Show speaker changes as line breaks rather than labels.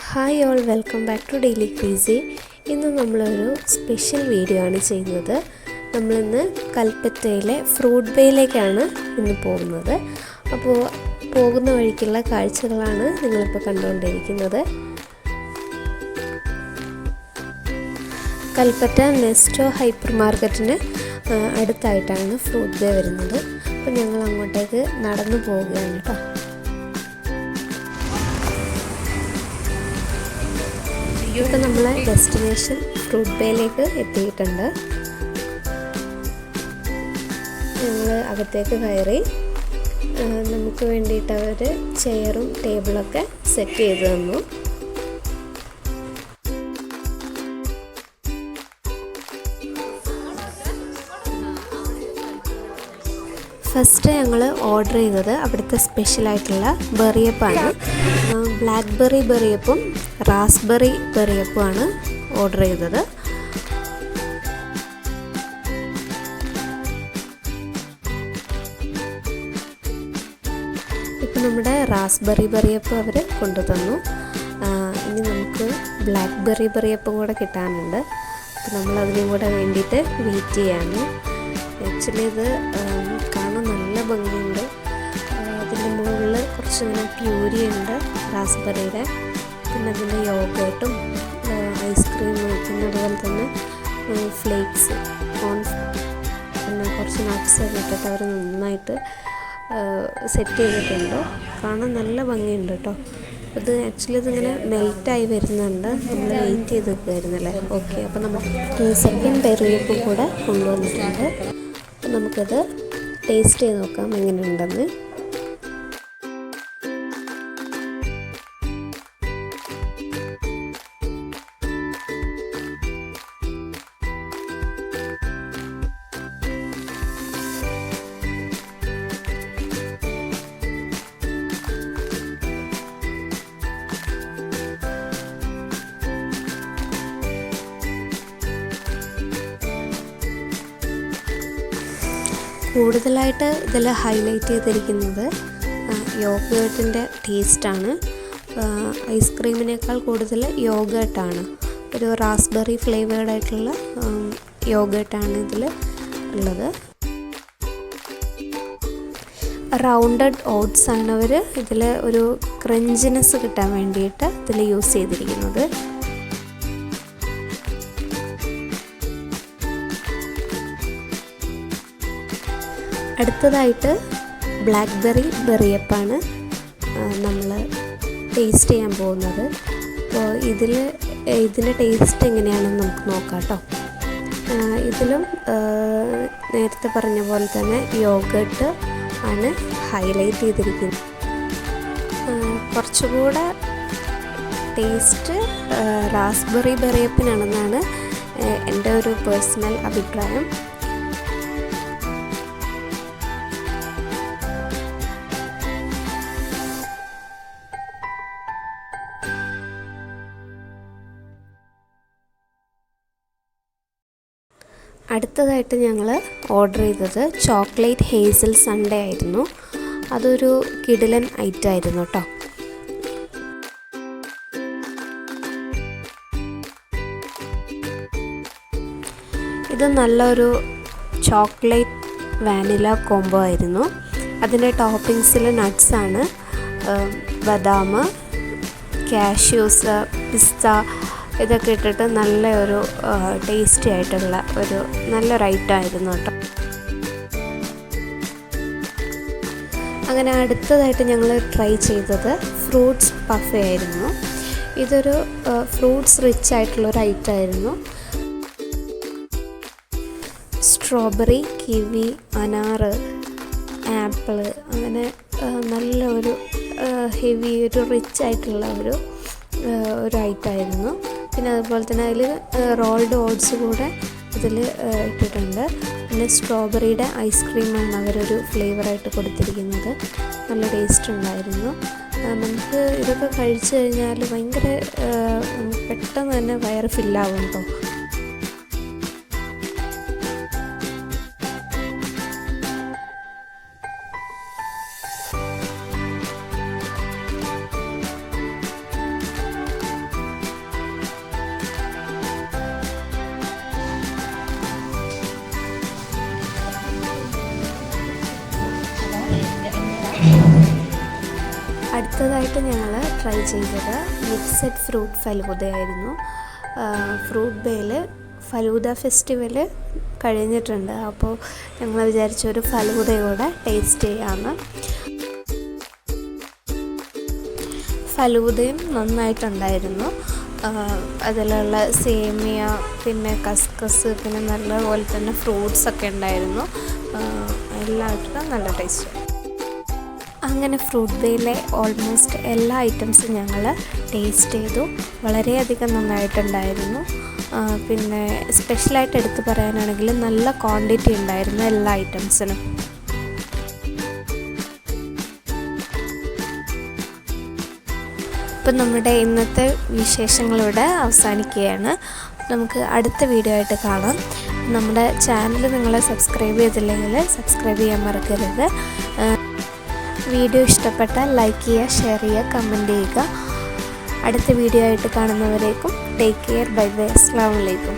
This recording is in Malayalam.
Hi all, welcome back to daily creasy. ഇന്ന് നമ്മളൊരു സ്പെഷ്യൽ വീഡിയോ ആണ് ചെയ്യുന്നത്. നമ്മളിന്ന് കൽപ്പറ്റയിലെ ഫ്രൂട്ട്ബേയിലേക്കാണ് ഇന്ന് പോകുന്നത്. അപ്പോൾ പോകുന്ന വഴിക്കുള്ള കാഴ്ചകളാണ് നിങ്ങളിപ്പോൾ കണ്ടുകൊണ്ടിരിക്കുന്നത്. കൽപ്പറ്റ നെസ്റ്റോ ഹൈപ്പർ മാർക്കറ്റിന് അടുത്തായിട്ടാണ് ഫ്രൂട്ട്ബേ വരുന്നത്. അപ്പോൾ ഞങ്ങൾ അങ്ങോട്ടേക്ക് നടന്നു പോവുകയാണ് കേട്ടോ. ഇപ്പോൾ നമ്മളെ ഡെസ്റ്റിനേഷൻ ഫ്രൂട്ട്ബേയിലേക്ക് എത്തിയിട്ടുണ്ട്. ഞങ്ങൾ അകത്തേക്ക് കയറി. നമുക്ക് വേണ്ടിയിട്ട് അവർ ചെയറും ടേബിളൊക്കെ സെറ്റ് ചെയ്ത് തന്നു. ഫസ്റ്റ് ഞങ്ങൾ ഓർഡർ ചെയ്തത് അവിടുത്തെ സ്പെഷ്യലായിട്ടുള്ള ബെറിയപ്പാണ്. ബ്ലാക്ക്ബെറി ബെറിയപ്പും റാസ്ബെറി ബെറിയപ്പുമാണ് ഓർഡർ ചെയ്തത്. ഇപ്പം നമ്മുടെ റാസ്ബെറി ബെറിയപ്പ് അവർ കൊണ്ടുതന്നു. ഇനി നമുക്ക് ബ്ലാക്ക്ബെറി ബെറിയപ്പും കൂടെ കിട്ടാനുണ്ട്. അപ്പം നമ്മളതിനും കൂടെ വേണ്ടിയിട്ട് വെയിറ്റ് ചെയ്യാണ്. ആക്ച്വലി ഇത് കാണാൻ നല്ല ഭംഗിയുണ്ട്. അതിൻ്റെ മുകളിൽ കുറച്ചിങ്ങനെ പ്യൂരി ഉണ്ട് റാസ്ബെറിയുടെ. പിന്നെ അതിൻ്റെ യോഗേട്ടും ഐസ്ക്രീമും, പിന്നെ അതുപോലെ തന്നെ ഫ്ലേക്സ്, പിന്നെ കുറച്ച് നട്ട്സൊക്കെ ഇട്ടിട്ട് അവർ നന്നായിട്ട് സെറ്റ് ചെയ്തിട്ടുണ്ട്. കാണാൻ നല്ല ഭംഗിയുണ്ട് കേട്ടോ. ഇത് ആക്ച്വലി ഇതിങ്ങനെ മെൽറ്റായി വരുന്നുണ്ട്. നമ്മൾ വെയിറ്റ് ചെയ്ത് നിൽക്കുമായിരുന്നല്ലേ. ഓക്കെ, അപ്പോൾ നമ്മൾ സെക്കൻഡ് ബെറിയപ്പും കൂടെ കൊണ്ടുവന്നിട്ടുണ്ട്. അപ്പോൾ നമുക്കത് ടേസ്റ്റ് ചെയ്ത് നോക്കാം എങ്ങനെയുണ്ടെന്ന്. കൂടുതലായിട്ട് ഇതിൽ ഹൈലൈറ്റ് ചെയ്തിരിക്കുന്നത് യോഗേട്ടിൻ്റെ ടേസ്റ്റാണ്. ഐസ്ക്രീമിനേക്കാൾ കൂടുതൽ യോഗേട്ടാണ്. ഒരു റാസ്ബെറി ഫ്ലേവേർഡ് ആയിട്ടുള്ള യോഗേട്ടാണ് ഇതിൽ ഉള്ളത്. റൗണ്ടഡ് ഓട്സ് ആണ് അവർ ഇതിൽ ഒരു ക്രഞ്ചിനെസ് കിട്ടാൻ വേണ്ടിയിട്ട് ഇതിൽ യൂസ് ചെയ്തിരിക്കുന്നത്. അടുത്തതായിട്ട് ബ്ലാക്ക്ബെറി ബെറിയപ്പാണ് നമ്മൾ ടേസ്റ്റ് ചെയ്യാൻ പോകുന്നത്. അപ്പോൾ ഇതിൻ്റെ ടേസ്റ്റ് എങ്ങനെയാണെന്ന് നമുക്ക് നോക്കാം കേട്ടോ. ഇതിലും നേരത്തെ പറഞ്ഞ പോലെ തന്നെ യോഗേട്ട് ആണ് ഹൈലൈറ്റ് ചെയ്തിരിക്കുന്നത്. കുറച്ചുകൂടെ ടേസ്റ്റ് റാസ്ബെറി ബെറിയപ്പിനാണെന്നാണ് എൻ്റെ ഒരു പേഴ്സണൽ അഭിപ്രായം. അടുത്തതായിട്ട് ഞങ്ങൾ ഓർഡർ ചെയ്തത് ചോക്ലേറ്റ് ഹേസൽ സൺഡേ ആയിരുന്നു. അതൊരു കിടിലൻ ഐറ്റം ആയിരുന്നു കേട്ടോ. ഇത് നല്ലൊരു ചോക്ലേറ്റ് വാനില കോംബോ ആയിരുന്നു. അതിൻ്റെ ടോപ്പിങ്സിൽ നട്ട്സാണ്, ബദാം, കാഷ്യൂസ്, പിസ്ത, ഇതൊക്കെ ഇട്ടിട്ട് നല്ലൊരു ടേസ്റ്റി ആയിട്ടുള്ള ഒരു നല്ലൊരു ഐറ്റം ആയിരുന്നു കേട്ടോ. അങ്ങനെ അടുത്തതായിട്ട് ഞങ്ങൾ ട്രൈ ചെയ്തത് ഫ്രൂട്ട്സ് പഫേ ആയിരുന്നു. ഇതൊരു ഫ്രൂട്ട്സ് റിച്ച് ആയിട്ടുള്ളൊരു ഐറ്റം ആയിരുന്നു. സ്ട്രോബെറി, കിവി, അനാറ്, ആപ്പിള്, അങ്ങനെ നല്ലൊരു ഹെവി ഒരു റിച്ച് ആയിട്ടുള്ള ഒരു ഐറ്റം ആയിരുന്നു. പിന്നെ അതുപോലെ തന്നെ അതിൽ റോൾഡ് ഓട്സ് കൂടെ ഇതിൽ ഇട്ടിട്ടുണ്ട്. പിന്നെ സ്ട്രോബെറിയുടെ ഐസ്ക്രീമാണ് അവരൊരു ഫ്ലേവറായിട്ട് കൊടുത്തിരിക്കുന്നത്. നല്ല ടേസ്റ്റ് ഉണ്ടായിരുന്നു. നമുക്ക് ഇതൊക്കെ കഴിച്ചു കഴിഞ്ഞാൽ ഭയങ്കര പെട്ടെന്ന് തന്നെ വയറ് ഫില്ലാവും കേട്ടോ. അടുത്തതായിട്ട് ഞങ്ങൾ ട്രൈ ചെയ്തത് മിക്സഡ് ഫ്രൂട്ട് ഫലൂദയായിരുന്നു. ഫ്രൂട്ട്ബേയിൽ ഫലൂദ ഫെസ്റ്റിവൽ കഴിഞ്ഞിട്ടുണ്ട്. അപ്പോൾ ഞങ്ങൾ വിചാരിച്ചൊരു ഫലൂദയോടെ ടേസ്റ്റ് ചെയ്യാമെന്ന്. ഫലൂദയും നന്നായിട്ടുണ്ടായിരുന്നു. അതിലുള്ള സേമിയ, പിന്നെ കസ്കസ്, പിന്നെ നല്ലപോലെ തന്നെ ഫ്രൂട്ട്സൊക്കെ ഉണ്ടായിരുന്നു. എല്ലായിട്ടും നല്ല ടേസ്റ്റ്. അങ്ങനെ ഫ്രൂട്ട്ബേയിലെ ഓൾമോസ്റ്റ് എല്ലാ ഐറ്റംസും ഞങ്ങൾ ടേസ്റ്റ് ചെയ്തു. വളരെയധികം നന്നായിട്ടുണ്ടായിരുന്നു. പിന്നെ സ്പെഷ്യലായിട്ട് എടുത്ത് പറയാനാണെങ്കിൽ നല്ല ക്വാണ്ടിറ്റി ഉണ്ടായിരുന്നു എല്ലാ ഐറ്റംസിനും. ഇപ്പം നമ്മുടെ ഇന്നത്തെ വിശേഷങ്ങളിവിടെ അവസാനിക്കുകയാണ്. നമുക്ക് അടുത്ത വീഡിയോ ആയിട്ട് കാണാം. നമ്മുടെ ചാനൽ നിങ്ങൾ സബ്സ്ക്രൈബ് ചെയ്തില്ലെങ്കിൽ സബ്സ്ക്രൈബ് ചെയ്യാൻ മറക്കരുത്. വീഡിയോ ഇഷ്ടപ്പെട്ടാൽ ലൈക്ക് ചെയ്യുക, ഷെയർ ചെയ്യുക, കമൻറ്റ് ചെയ്യുക. അടുത്ത വീഡിയോ ആയിട്ട് കാണുന്നവരേക്കും ടേക്ക് കെയർ. Bye bye. അസ്സലാമു അലൈക്കും.